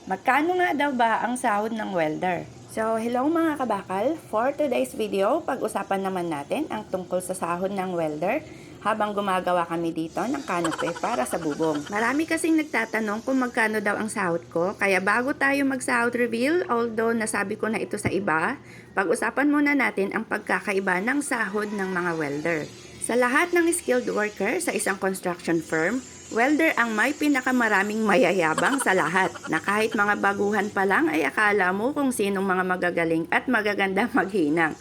Magkano nga daw ba ang sahod ng welder? So, hello mga kabakal. For today's video, pag-usapan naman natin ang tungkol sa sahod ng welder habang gumagawa kami dito ng canopy para sa bubong. Marami kasing nagtatanong kung magkano daw ang sahod ko, kaya bago tayo mag-sahod reveal, although nasabi ko na ito sa iba, pag-usapan muna natin ang pagkakaiba ng sahod ng mga welder. Sa lahat ng skilled worker sa isang construction firm, welder ang may pinakamaraming mayayabang sa lahat na kahit mga baguhan pa lang ay akala mo kung sinong mga magagaling at magaganda maghinang.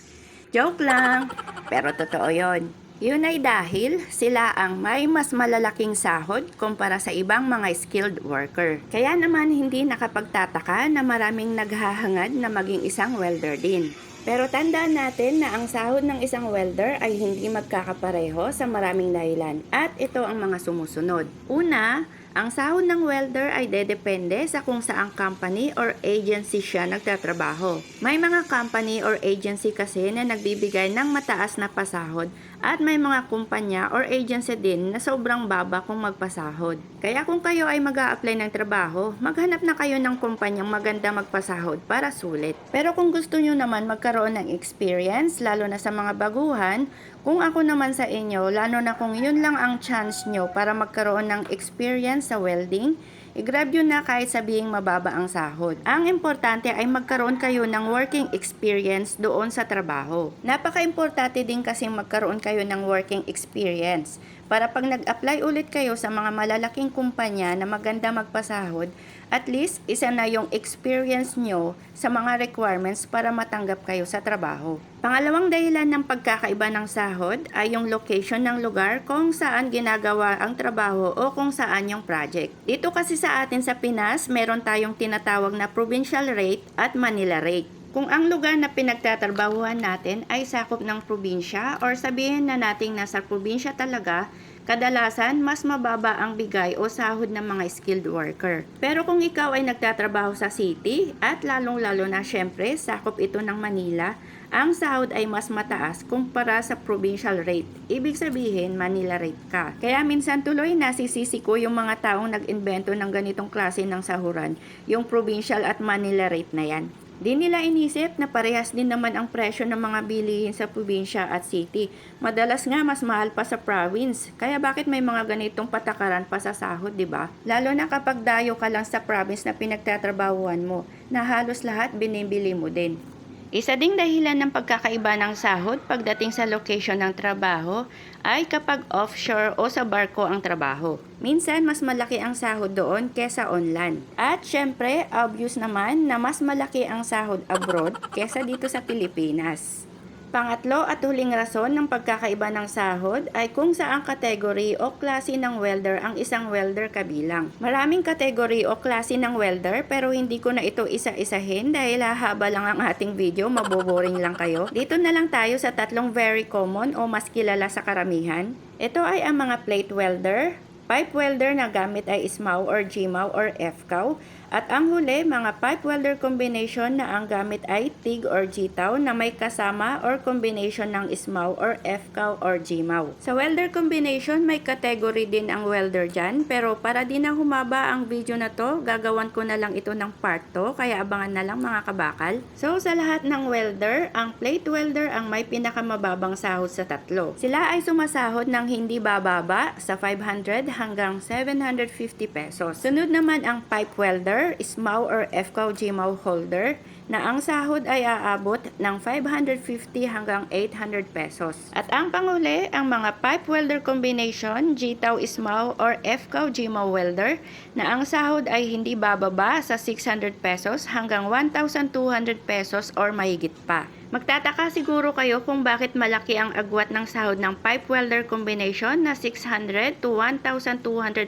Joke lang, pero totoo yon. Yun ay dahil sila ang may mas malalaking sahod kumpara sa ibang mga skilled worker. Kaya naman hindi nakapagtataka na maraming naghahangad na maging isang welder din. Pero tandaan natin na ang sahod ng isang welder ay hindi magkakapareho sa maraming dahilan at ito ang mga sumusunod. Una, ang sahod ng welder ay dedepende sa kung saang company or agency siya nagtatrabaho. May mga company or agency kasi na nagbibigay ng mataas na pasahod at may mga kumpanya or agency din na sobrang baba kung magpasahod. Kaya kung kayo ay mag-a-apply ng trabaho, maghanap na kayo ng kumpanyang maganda magpasahod para sulit. Pero kung gusto nyo naman magkaroon ng experience, lalo na sa mga baguhan, kung ako naman sa inyo, lalo na kung yun lang ang chance nyo para magkaroon ng experience sa welding, i-grab yun na kahit sabihing mababa ang sahod. Ang importante ay magkaroon kayo ng working experience doon sa trabaho. Napaka-importante din kasing magkaroon kayo ng working experience para pag nag-apply ulit kayo sa mga malalaking kumpanya na maganda magpasahod, at least isa na yung experience nyo sa mga requirements para matanggap kayo sa trabaho. Pangalawang dahilan ng pagkakaiba ng sahod ay yung location ng lugar kung saan ginagawa ang trabaho o kung saan yung project. Dito kasi sa atin sa Pinas, meron tayong tinatawag na provincial rate at Manila rate. Kung ang lugar na pinagtatrabahuhan natin ay sakop ng probinsya or sabihin na nating nasa probinsya talaga, kadalasan mas mababa ang bigay o sahod ng mga skilled worker. Pero kung ikaw ay nagtatrabaho sa city at lalong-lalo na syempre sakop ito ng Manila, ang sahod ay mas mataas kumpara sa provincial rate. Ibig sabihin, Manila rate ka. Kaya minsan tuloy nasisisi ko yung mga taong nag-invento ng ganitong klase ng sahuran, yung provincial at Manila rate na yan. Di nila inisip na parehas din naman ang presyo ng mga bilihin sa probinsya at city. Madalas nga mas mahal pa sa province. Kaya bakit may mga ganitong patakaran pa sa sahod, di ba? Lalo na kapag dayo ka lang sa province na pinagtatrabahuan mo, na halos lahat binibili mo din. Isa ding dahilan ng pagkakaiba ng sahod pagdating sa location ng trabaho ay kapag offshore o sa barko ang trabaho. Minsan mas malaki ang sahod doon kesa online. At syempre, obvious naman na mas malaki ang sahod abroad kesa dito sa Pilipinas. Pangatlo at huling rason ng pagkakaiba ng sahod ay kung saang kategory o klase ng welder ang isang welder kabilang. Maraming kategory o klase ng welder pero hindi ko na ito isa-isahin dahil hahaba lang ang ating video, maboboring lang kayo. Dito na lang tayo sa tatlong very common o mas kilala sa karamihan. Ito ay ang mga plate welder, pipe welder na gamit ay SMAW or GMAW or FCAW, at ang huli, mga pipe welder combination na ang gamit ay TIG or GTAW na may kasama or combination ng SMAW or FCAW or GMAW. Sa welder combination, may category din ang welder dyan, pero para di na humaba ang video na to, gagawan ko na lang ito ng part 2, kaya abangan na lang mga kabakal. So sa lahat ng welder, ang plate welder ang may pinakamababang sahod sa tatlo. Sila ay sumasahod ng hindi bababa sa 500 hanggang 750 pesos. Sunod naman ang pipe welder, SMAW or FCAW GMAW holder na ang sahod ay aabot ng 550 hanggang 800 pesos. At ang panghuli, ang mga pipe welder combination, GTAW SMAW or FCAW GMAW welder na ang sahod ay hindi bababa sa 600 pesos hanggang 1,200 pesos or mahigit pa. Magtataka siguro kayo kung bakit malaki ang agwat ng sahod ng pipe welder combination na 600 to 1,200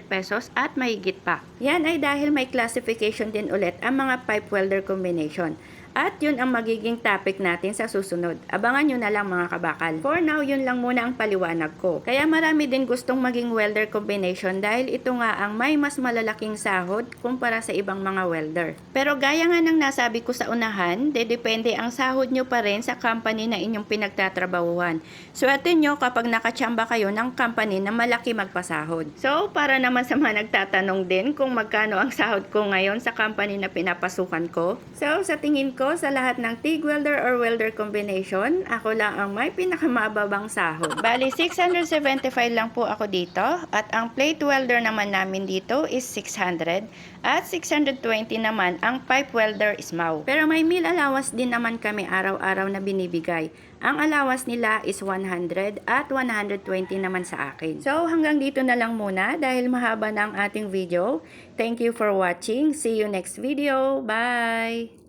pesos at mahigit pa. Yan ay dahil may classification din ulit ang mga pipe welder combination. At yun ang magiging topic natin sa susunod. Abangan nyo na lang mga kabakal. For now, yun lang muna ang paliwanag ko. Kaya marami din gustong maging welder combination dahil ito nga ang may mas malalaking sahod kumpara sa ibang mga welder. Pero gaya nga ng nasabi ko sa unahan, depende ang sahod nyo pa rin sa company na inyong pinagtatrabahuhan. Suwatin nyo kapag nakachamba kayo ng company na malaki magpasahod. So, para naman sa mga nagtatanong din kung magkano ang sahod ko ngayon sa company na pinapasukan ko. So, sa tingin ko, sa lahat ng TIG welder or welder combination, ako lang ang may pinakamababang sahod. Bali, 675 lang po ako dito. At ang plate welder naman namin dito is 600. At 620 naman ang pipe welder SMAW. Pero may meal allowance din naman kami araw-araw na binibigay. Ang allowance nila is 100 at 120 naman sa akin. So, hanggang dito na lang muna dahil mahaba na ang ating video. Thank you for watching. See you next video. Bye!